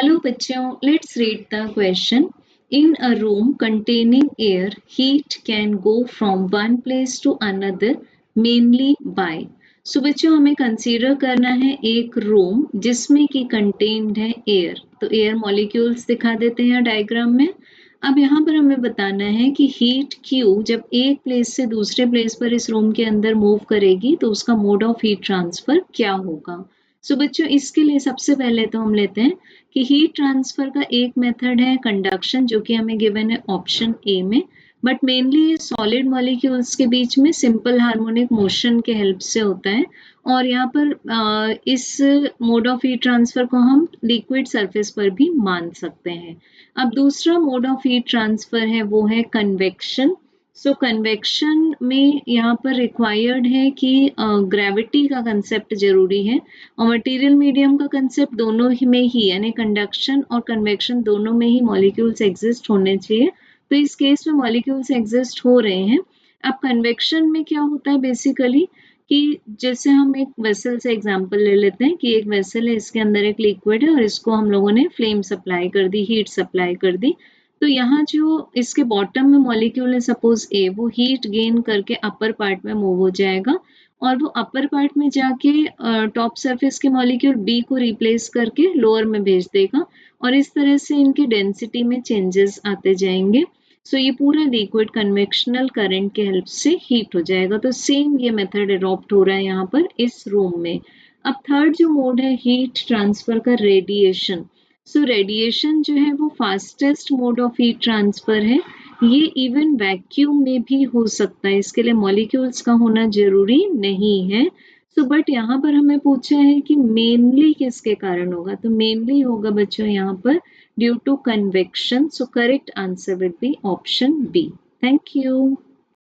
Hello बच्चों, let's read the question. In a room containing air, heat can go from one place to another mainly by. So बच्चों हमें consider करना है एक room जिसमें कि कंटेन्ड है एयर. तो एयर मॉलिक्यूल्स दिखा देते हैं डायग्राम में. अब यहाँ पर हमें बताना है कि हीट क्यू जब एक प्लेस से दूसरे प्लेस पर इस रूम के अंदर मूव करेगी तो उसका मोड ऑफ हीट ट्रांसफर क्या होगा. सो बच्चों इसके लिए सबसे पहले तो हम लेते हैं कि हीट ट्रांसफर का एक मेथड है कंडक्शन, जो कि हमें गिवन है ऑप्शन ए में. बट मेनली ये सॉलिड मॉलिक्यूल्स के बीच में सिंपल हार्मोनिक मोशन के हेल्प से होता है. और यहाँ पर इस मोड ऑफ हीट ट्रांसफर को हम लिक्विड सरफेस पर भी मान सकते हैं. अब दूसरा मोड ऑफ हीट ट्रांसफर है वो है कन्वेक्शन. सो कन्वेक्शन में यहाँ पर रिक्वायर्ड है कि ग्रेविटी का कंसेप्ट जरूरी है और मटेरियल मीडियम का कंसेप्ट दोनों ही में ही यानी कंडक्शन और कन्वेक्शन दोनों में ही मॉलिक्यूल्स एग्जिस्ट होने चाहिए. तो इस केस में मॉलिक्यूल्स एग्जिस्ट हो रहे हैं. अब कन्वेक्शन में क्या होता है बेसिकली कि जैसे हम एक वेसल से एग्जांपल ले लेते हैं कि एक वेसल है, इसके अंदर एक लिक्विड है और इसको हम लोगों ने फ्लेम सप्लाई कर दी, हीट सप्लाई कर दी. तो यहाँ जो इसके बॉटम में मॉलिक्यूल है सपोज ए, वो हीट गेन करके अपर पार्ट में मूव हो जाएगा और वो अपर पार्ट में जाके टॉप सरफेस के मॉलिक्यूल बी को रिप्लेस करके लोअर में भेज देगा और इस तरह से इनकी डेंसिटी में चेंजेस आते जाएंगे. सो ये पूरा लिक्विड कन्वेक्शनल करंट के हेल्प से हीट हो जाएगा. तो सेम ये मेथड अडॉप्ट हो रहा है यहाँ पर इस रूम में. अब थर्ड जो मोड है हीट ट्रांसफर का रेडिएशन. सो रेडिएशन जो है वो fastest mode of heat transfer है. ये इवन वैक्यूम में भी हो सकता है, इसके लिए मॉलिक्यूल्स का होना जरूरी नहीं है. सो बट यहाँ पर हमें पूछा है कि मेनली किसके कारण होगा, तो मेनली होगा बच्चों यहाँ पर due to convection. So correct answer will be option B. Thank you.